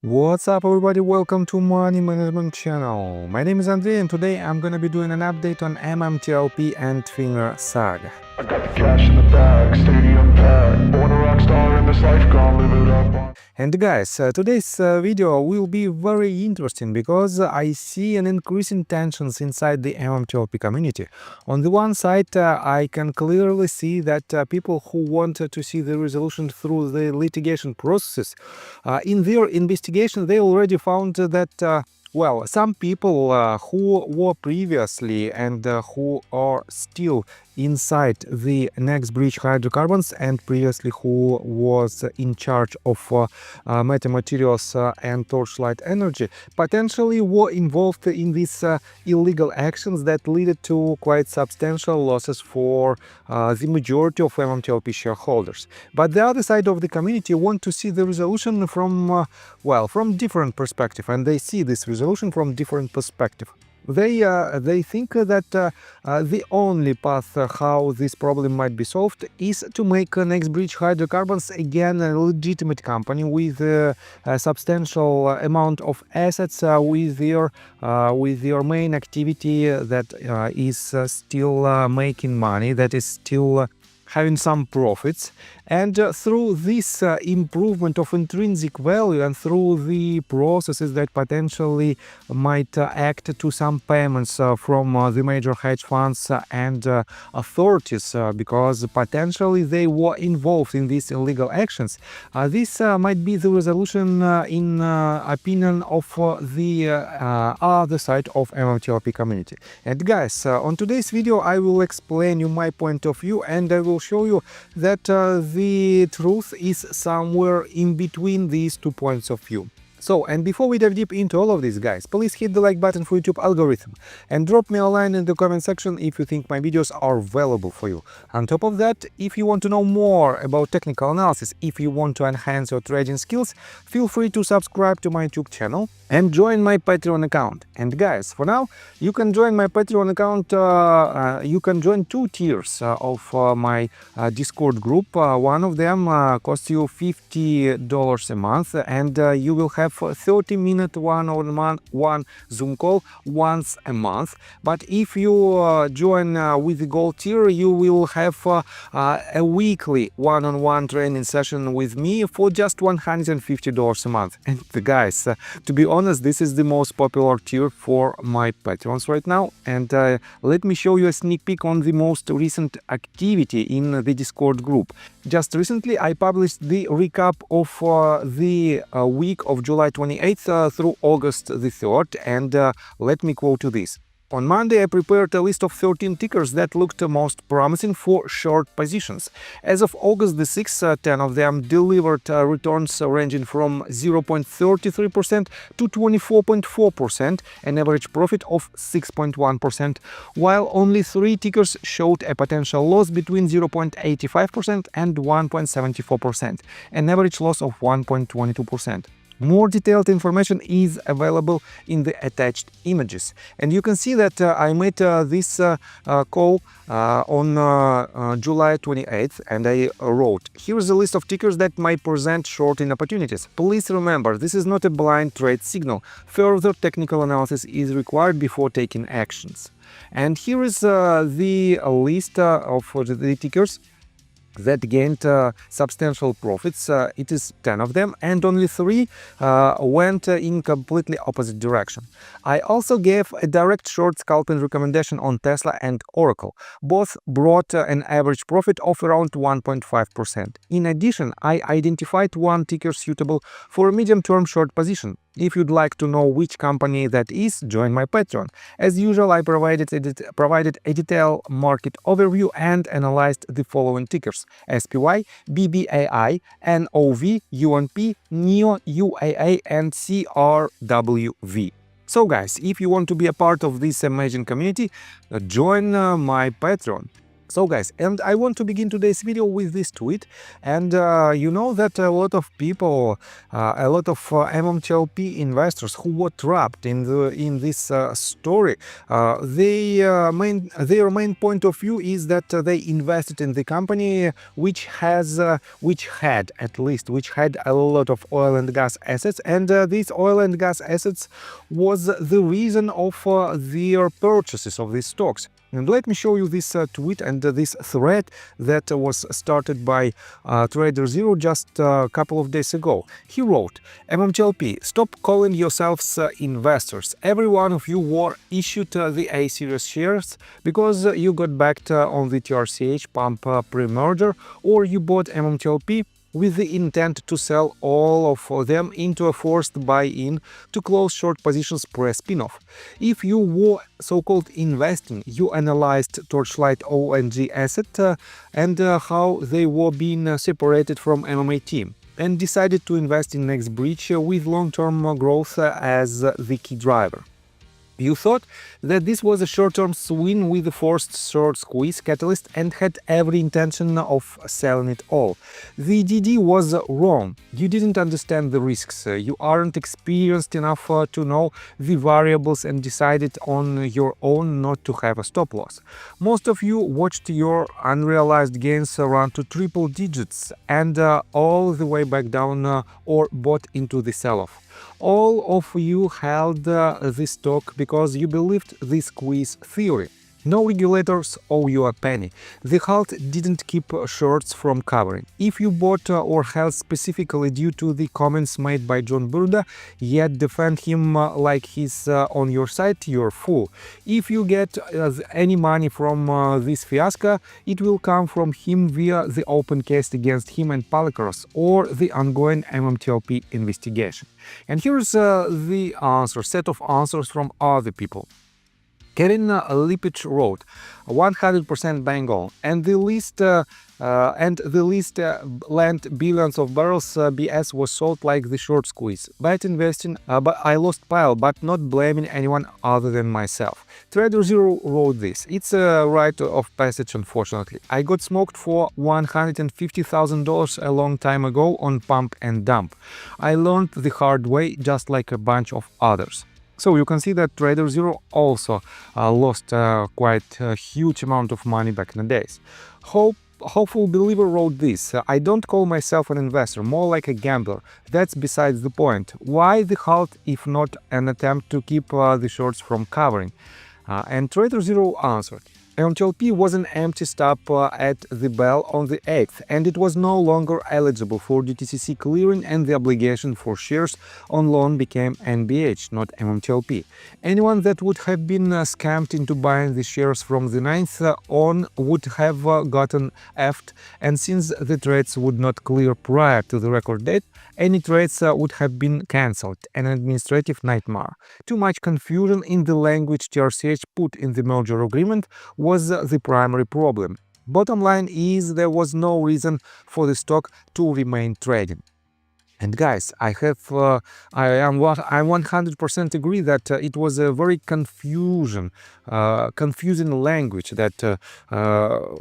What's up everybody, welcome to Money Management channel. My name is Andrei and today I'm gonna be doing an update on MMTLP and Twinger saga. I got the cash in the bag, stadium packed. Born a rock star in this life, gonna live it up. And guys, today's video will be very interesting because I see an increase in tensions inside the MMTLP community. On the one side, I can clearly see that people who want to see the resolution through the litigation processes, in their investigation they already found that well, some people who were previously and who are still inside the next bridge hydrocarbons and previously who was in charge of metamaterials and Torchlight Energy potentially were involved in these illegal actions that led to quite substantial losses for the majority of MMTLP shareholders. But the other side of the community want to see the resolution from well, from different perspective, and they see this resolution from different perspective. They think that the only path how this problem might be solved is to make NextBridge Hydrocarbons again a legitimate company with a substantial amount of assets, with their main activity that is still making money, that is still having some profits, and through this improvement of intrinsic value and through the processes that potentially might act to some payments from the major hedge funds and authorities because potentially they were involved in these illegal actions, this might be the resolution in opinion of the other side of MMTLP community. And guys, on today's video I will explain you my point of view, and I will show you that the truth is somewhere in between these two points of view. So, and before we dive deep into all of this, guys, please hit the like button for YouTube algorithm and drop me a line in the comment section if you think my videos are valuable for you. On top of that, if you want to know more about technical analysis, if you want to enhance your trading skills, feel free to subscribe to my YouTube channel and join my Patreon account. And guys, for now, you can join my Patreon account, you can join two tiers of my Discord group. One of them costs you $50 a month, and you will have 30-minute one-on-one Zoom call once a month. But if you join with the gold tier, you will have a weekly one-on-one training session with me for just $150 a month. And guys, to be honest, this is the most popular tier for my patrons right now. And let me show you a sneak peek on the most recent activity in the Discord group. Just recently I published the recap of the week of July 28th through August the 3rd, and let me quote you this. On Monday, I prepared a list of 13 tickers that looked most promising for short positions. As of August the 6th, 10 of them delivered returns ranging from 0.33% to 24.4%, an average profit of 6.1%, while only 3 tickers showed a potential loss between 0.85% and 1.74%, an average loss of 1.22%. More detailed information is available in the attached images. And you can see that I made this call on July 28th, and I wrote, here's a list of tickers that might present shorting opportunities. Please remember, this is not a blind trade signal. Further technical analysis is required before taking actions. And here is the list of the tickers that gained substantial profits. It is 10 of them, and only 3 went in completely opposite direction. I also gave a direct short scalping recommendation on Tesla and Oracle. Both brought an average profit of around 1.5%. In addition, I identified one ticker suitable for a medium-term short position. If you'd like to know which company that is, join my Patreon. As usual, I provided a detailed market overview and analyzed the following tickers: SPY, BBAI, NOV, UNP, NEO, UAA, and CRWV. So guys, if you want to be a part of this amazing community, join my Patreon. So guys, and I want to begin today's video with this tweet, and you know that a lot of people, a lot of MMTLP investors who were trapped in this story, their main point of view is that they invested in the company which had a lot of oil and gas assets, and these oil and gas assets was the reason of their purchases of these stocks. And let me show you this tweet and this thread that was started by Trader Zero just a couple of days ago. He wrote, MMTLP, stop calling yourselves investors. Every one of you were issued the A-series shares because you got backed on the TRCH pump pre-merger, or you bought MMTLP with the intent to sell all of them into a forced buy-in to close short positions pre-spin-off. If you were so-called investing, you analyzed Torchlight ONG asset and how they were being separated from MMAT, and decided to invest in Next Bridge with long-term growth as the key driver. You thought that this was a short-term swing with a forced short squeeze catalyst and had every intention of selling it all. The DD was wrong. You didn't understand the risks. You aren't experienced enough to know the variables and decided on your own not to have a stop loss. Most of you watched your unrealized gains run to triple digits and all the way back down or bought into the sell-off. All of you held this stock because you believed the squeeze theory. No regulators owe you a penny. The halt didn't keep shorts from covering. If you bought or held specifically due to the comments made by John Burda, yet defend him like he's on your side, you're fool. If you get any money from this fiasco, it will come from him via the open case against him and Palikros or the ongoing MMTLP investigation. And here's the answer, set of answers from other people. Kevin Lipich wrote, 100% bang on, and the least lent billions of barrels BS was sold like the short squeeze. Bad investing, but I lost pile, but not blaming anyone other than myself. Trader Zero wrote this. It's a rite of passage, unfortunately. I got smoked for $150,000 a long time ago on pump and dump. I learned the hard way, just like a bunch of others. So you can see that Trader Zero also lost quite a huge amount of money back in the days. Hopeful Believer wrote this, I don't call myself an investor, more like a gambler. That's besides the point. Why the halt if not an attempt to keep the shorts from covering? And Trader Zero answered, MMTLP was an empty stop at the bell on the 8th, and it was no longer eligible for DTCC clearing, and the obligation for shares on loan became NBH, not MMTLP. Anyone that would have been scammed into buying the shares from the 9th on would have gotten effed, and since the trades would not clear prior to the record date, any trades would have been cancelled, an administrative nightmare. Too much confusion in the language TRCH put in the merger agreement was the primary problem. Bottom line is there was no reason for the stock to remain trading. And guys, I am 100% agree that it was a very confusing language that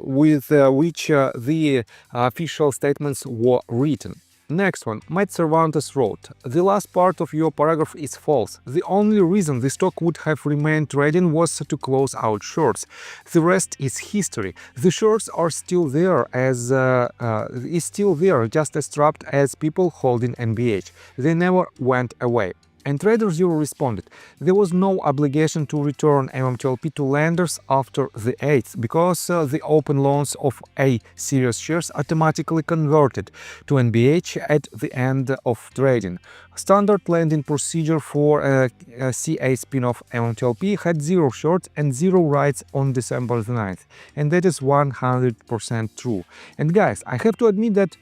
with which the official statements were written. Next one, Matt Cervantes wrote, the last part of your paragraph is false. The only reason the stock would have remained trading was to close out shorts. The rest is history. The shorts are still there just as trapped as people holding NBH. They never went away. And Trader Zero responded, there was no obligation to return MMTLP to lenders after the 8th because the open loans of A-series shares automatically converted to NBH at the end of trading. Standard lending procedure for a CA spin-off MMTLP had 0 shorts and 0 rights on December the 9th. And that is 100% true. And guys, I have to admit that,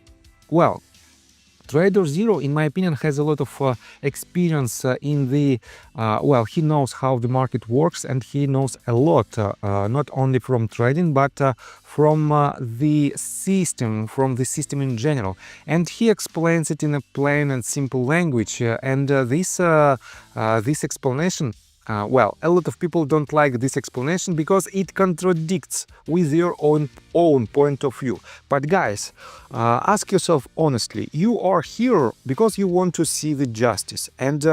well, Trader Zero, in my opinion, has a lot of experience in the, he knows how the market works, and he knows a lot, not only from trading, but from the system in general. And he explains it in a plain and simple language, and this explanation Well, a lot of people don't like this explanation because it contradicts with your own point of view. But guys, ask yourself honestly, you are here because you want to see the justice. And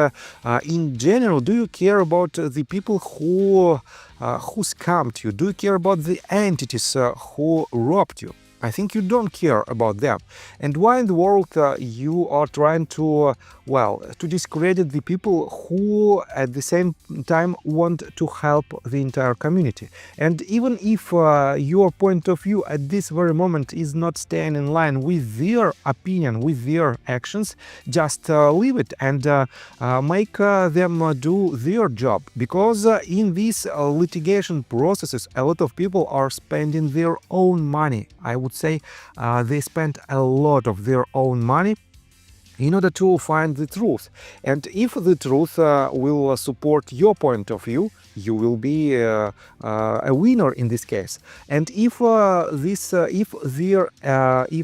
in general, do you care about the people who scammed you? Do you care about the entities who robbed you? I think you don't care about them. And why in the world you are trying to, to discredit the people who at the same time want to help the entire community? And even if your point of view at this very moment is not staying in line with their opinion, with their actions, just leave it and make them do their job. Because in these litigation processes, a lot of people are spending their own money. I would say they spend a lot of their own money in order to find the truth. And if the truth will support your point of view, you will be a winner in this case. And if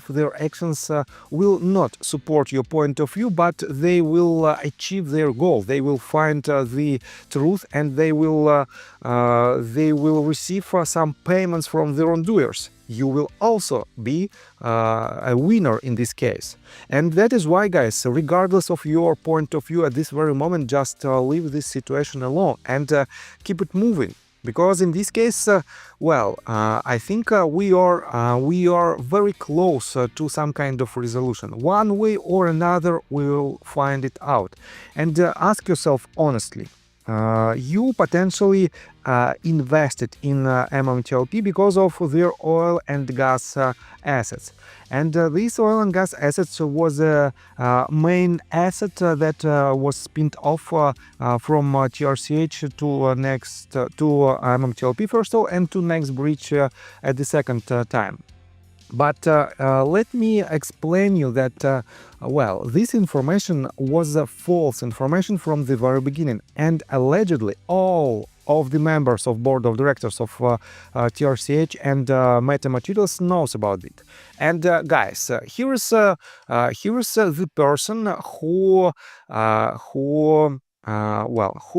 their actions will not support your point of view, but they will achieve their goal, they will find the truth, and they will receive some payments from the wrongdoers, you will also be a winner in this case. And that is why, guys, regardless of your point of view at this very moment, just leave this situation alone and keep it moving. Because in this case, I think we are very close to some kind of resolution. One way or another, we will find it out. And ask yourself honestly, you potentially invested in MMTLP because of their oil and gas assets. And these oil and gas assets was a main asset that was spun off from TRCH to next to MMTLP first of all, and to next bridge at the second time. But let me explain you that, this information was false information from the very beginning, and allegedly all of the members of board of directors of TRCH and Meta Materials knows about it. And guys, here is the person who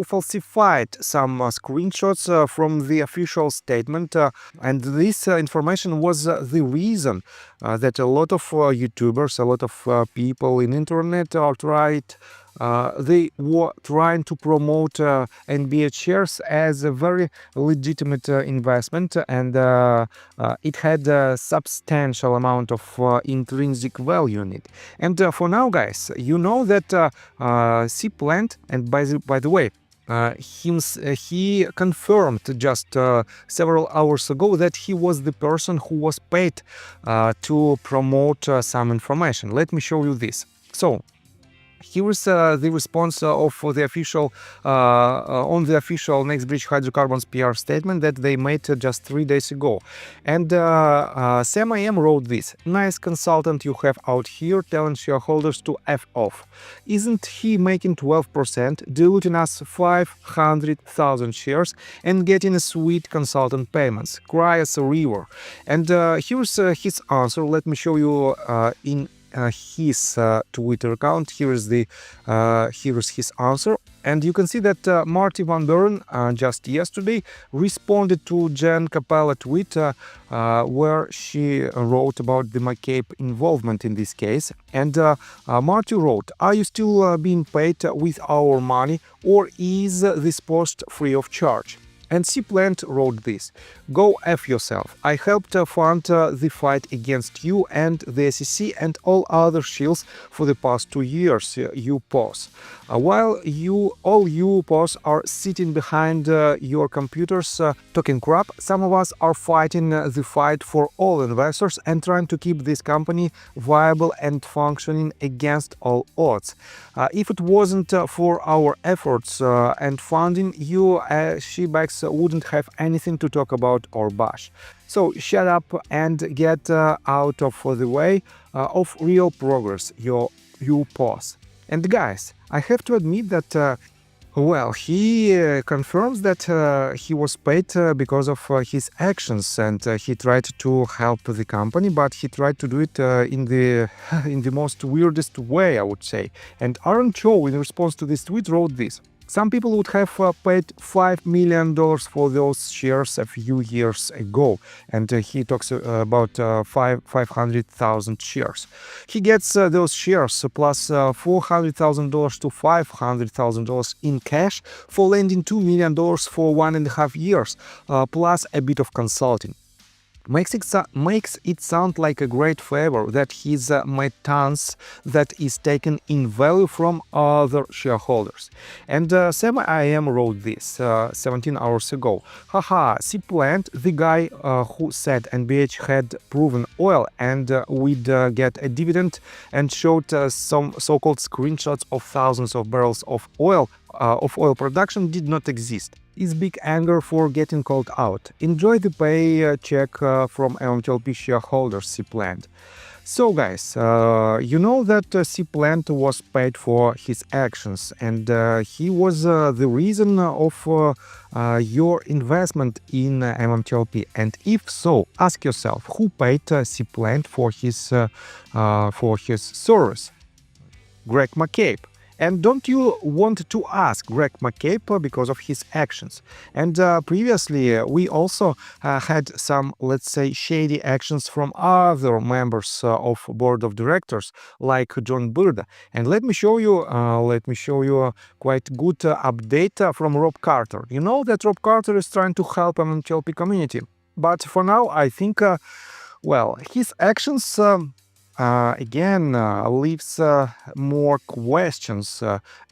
falsified some screenshots from the official statement, and this information was the reason that a lot of YouTubers, a lot of people in internet are they were trying to promote NBA shares as a very legitimate investment, and it had a substantial amount of intrinsic value in it. And for now, guys, you know that C Plant, and by the way, he confirmed just several hours ago that he was the person who was paid to promote some information. Let me show you this. So here is the response of the official on the official Next Bridge Hydrocarbons PR statement that they made just 3 days ago. And Sam IM wrote this: "Nice consultant you have out here telling shareholders to F off. Isn't he making 12%, diluting us 500,000 shares and getting a sweet consultant payments? Cry as a river." And here's his answer. Let me show you in his Twitter account. Here is his answer, and you can see that Marty Van Buren just yesterday responded to Jen Capella tweet where she wrote about the McCabe involvement in this case. And Marty wrote, "Are you still being paid with our money, or is this post free of charge?" And C Plant wrote this: "Go F yourself. I helped fund the fight against you and the SEC and all other shills for the past 2 years, you pos. While all you pos are sitting behind your computers talking crap, some of us are fighting the fight for all investors and trying to keep this company viable and functioning against all odds. If it wasn't for our efforts and funding, you shebags wouldn't have anything to talk about or bash. So shut up and get out of the way of real progress, you pause." And guys, I have to admit that he confirms that he was paid because of his actions, and he tried to help the company, but he tried to do it in the most weirdest way, I would say. And Aaron Cho, in response to this tweet, wrote this: Some people would have paid $5 million for those shares a few years ago, and he talks about 500,000 shares. He gets those shares plus $400,000 to $500,000 in cash for lending $2 million for 1.5 years, plus a bit of consulting. Makes it sound like a great favor that his maintenance that is taken in value from other shareholders. And Sam IM wrote this 17 hours ago. Haha, see Plant, the guy who said NBH had proven oil and we'd get a dividend, and showed some so-called screenshots of thousands of barrels of oil production did not exist. Is big anger for getting called out. Enjoy the pay check from MMTLP shareholders, C-Plant. So guys, you know that C-Plant was paid for his actions, and he was the reason of your investment in MMTLP. And if so, ask yourself, who paid C-Plant for his service? Greg McCabe. And don't you want to ask Greg McCabe because of his actions? And previously, we also had some, let's say, shady actions from other members of board of directors, like John Burda. And let me show you a quite good update from Rob Carter. You know that Rob Carter is trying to help MMTLP community, but for now, I think, well, his actions. Again, leaves more questions,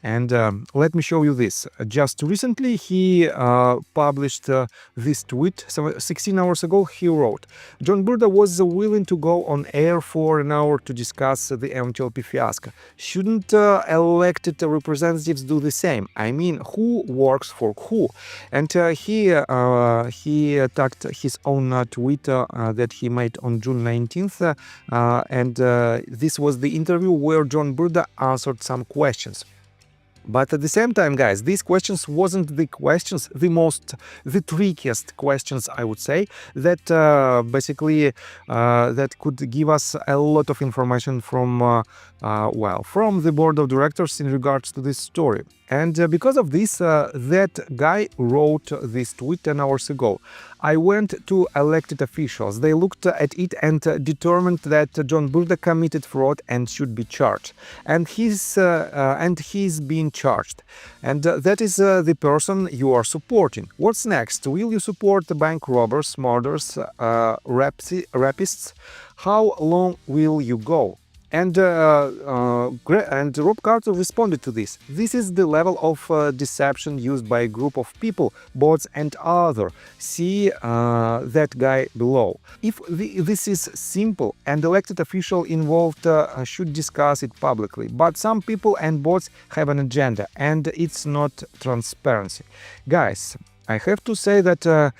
and let me show you this. Just recently, he published this tweet. 16 hours ago, he wrote, John Burda was willing to go on air for an hour to discuss the MMTLP fiasco. Shouldn't elected representatives do the same? I mean, who works for who? And he tagged his own tweet that he made on June 19th, and this was the interview where John Burda answered some questions. But at the same time, guys, these questions wasn't the questions, the trickiest questions, I would say, that basically that could give us a lot of information from from the board of directors in regards to this story. And because of this, that guy wrote this tweet 10 hours ago. I went to elected officials. They looked at it and determined that John Burda committed fraud and should be charged. And he's being charged. And that is the person you are supporting. What's next? Will you support the bank robbers, murders, rapists? How long will you go? And Rob Carter responded to this. This is the level of deception used by a group of people, bots and other. See that guy below. If this is simple, and elected official involved should discuss it publicly. But some people and bots have an agenda, and it's not transparency. Guys, I have to say that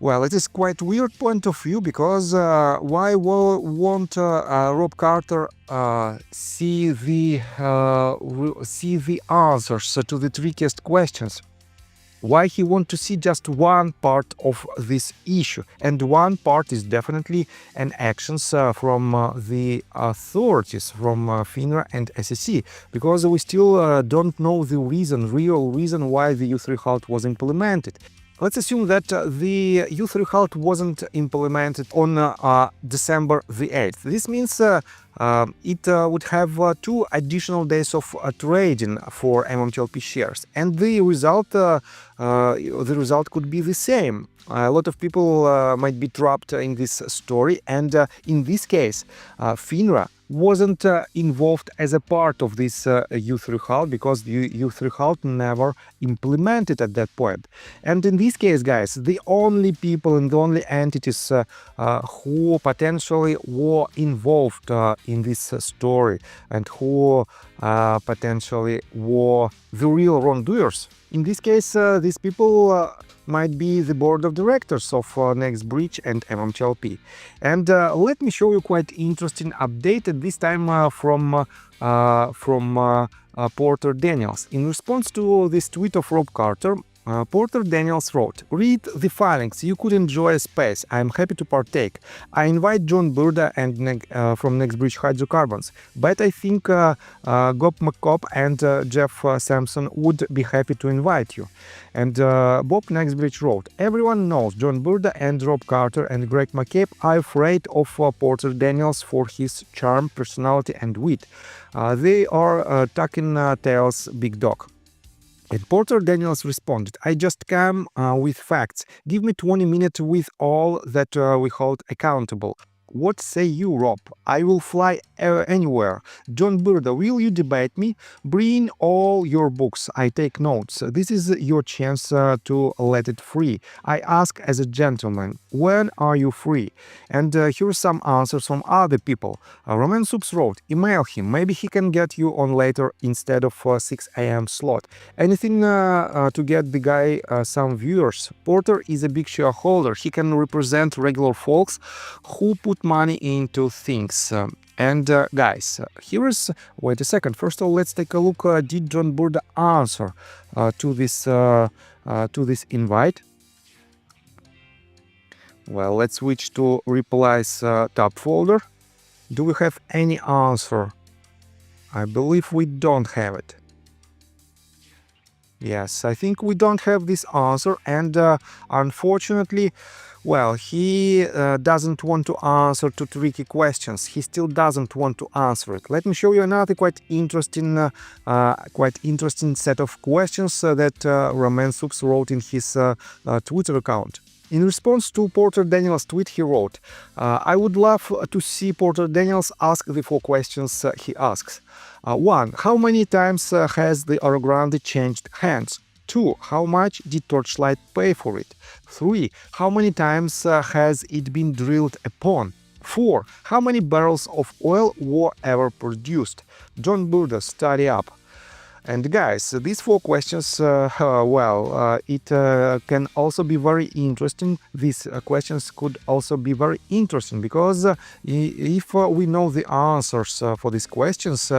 well, it is quite weird point of view, because why won't Rob Carter see the answers to the trickiest questions? Why he want to see just one part of this issue? And one part is definitely an actions from the authorities, from FINRA and SEC, because we still don't know the real reason why the U3 halt was implemented. Let's assume that the U3 halt wasn't implemented on December the 8th. This means it would have 2 additional days of trading for MMTLP shares, and the result could be the same. A lot of people might be trapped in this story, and in this case, FINRA wasn't involved as a part of this U3 halt, because the U3 halt never implemented at that point. And in this case, guys, the only people and the only entities who potentially were involved in this story, and who potentially were the real wrongdoers, in this case, these people might be the board of directors of Next Bridge and MMTLP. And let me show you quite interesting update, this time from Porter Daniels. In response to this tweet of Rob Carter, Porter Daniels wrote, "Read the filings, you could enjoy a space. I'm happy to partake. I invite John Burda and from NextBridge Hydrocarbons, but I think Gob McCobb and Jeff Sampson would be happy to invite you." And Bob Nextbridge wrote, "Everyone knows John Burda and Rob Carter and Greg McCabe are afraid of Porter Daniels for his charm, personality and wit. They are tucking tails big dog." And Porter Daniels responded, "I just come with facts. Give me 20 minutes with all that we hold accountable. What say you, Rob? I will fly anywhere. John Burda, will you debate me? Bring all your books. I take notes. This is your chance to let it free. I ask as a gentleman, when are you free?" And here are some answers from other people. Roman Soups wrote, "Email him. Maybe he can get you on later instead of 6 a.m. slot. Anything to get the guy some viewers. Porter is a big shareholder. He can represent regular folks who put money into things." Guys, here is, wait a second, first of all, let's take a look. Did John Burda answer to this invite? Well, let's switch to replies tab folder. Do we have any answer? I believe we don't have it. Yes, I think we don't have this answer, and unfortunately, well, he doesn't want to answer to tricky questions. He still doesn't want to answer it. Let me show you another quite interesting set of questions that Roman Soups wrote in his Twitter account. In response to Porter Daniels' tweet, he wrote, "I would love to see Porter Daniels ask the 4 questions he asks. 1. How many times has the Orogrande changed hands? 2. How much did Torchlight pay for it? 3. How many times has it been drilled upon? 4. How many barrels of oil were ever produced? John Burda, study up." And guys, these 4 questions, it can also be very interesting. These questions could also be very interesting because if we know the answers for these questions,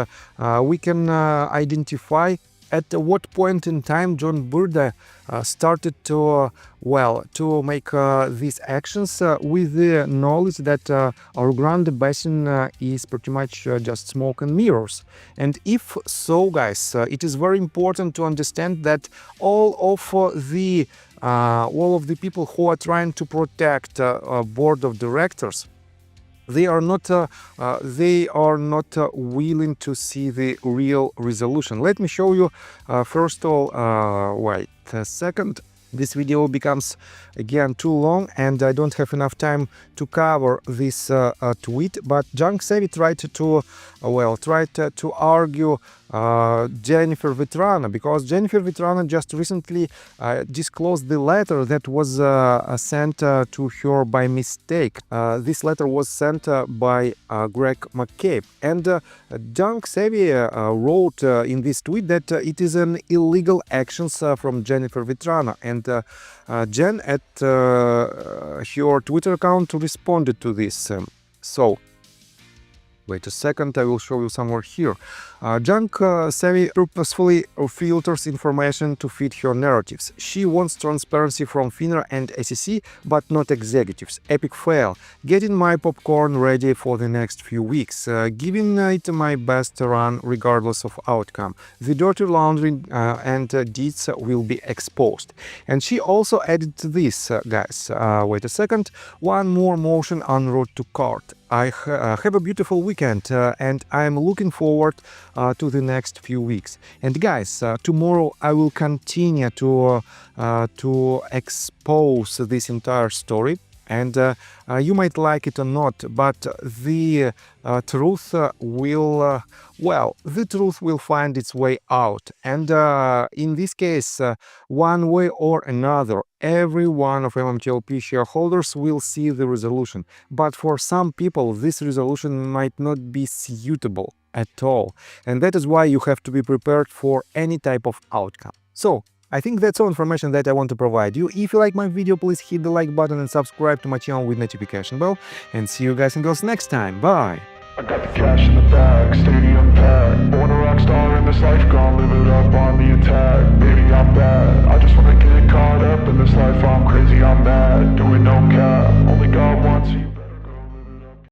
we can identify at what point in time John Burda started to make these actions with the knowledge that Orogrande Basin is pretty much just smoke and mirrors. And if so, guys, it is very important to understand that all of the people who are trying to protect a board of directors, they are not willing to see the real resolution. Let me show you first of all, wait a second. This video becomes again too long and I don't have enough time to cover this tweet, but Junk Savvy tried to argue Jennifer Vetrana, because Jennifer Vetrana just recently disclosed the letter that was sent to her by mistake. This letter was sent by Greg McCabe, and Junk Savvy wrote in this tweet that it is an illegal actions from Jennifer Vetrana, and Jen at her Twitter account responded to this. So wait a second, I will show you somewhere here. Junk Savvy purposefully filters information to fit her narratives. She wants transparency from FINRA and SEC, but not executives. Epic fail. Getting my popcorn ready for the next few weeks. Giving it my best run regardless of outcome. The dirty laundry and deeds will be exposed. And she also added this, guys. Wait a second. One more motion en route to court. I have a beautiful weekend and I'm looking forward to the next few weeks. And guys, tomorrow I will continue to expose this entire story. And you might like it or not, but the truth will find its way out. And in this case, one way or another, every one of MMTLP shareholders will see the resolution. But for some people, this resolution might not be suitable at all. And that is why you have to be prepared for any type of outcome. So, I think that's all information that I want to provide you. If you like my video, please hit the like button and subscribe to my channel with notification bell. And see you guys and girls next time. Bye! I got the cash in the bag.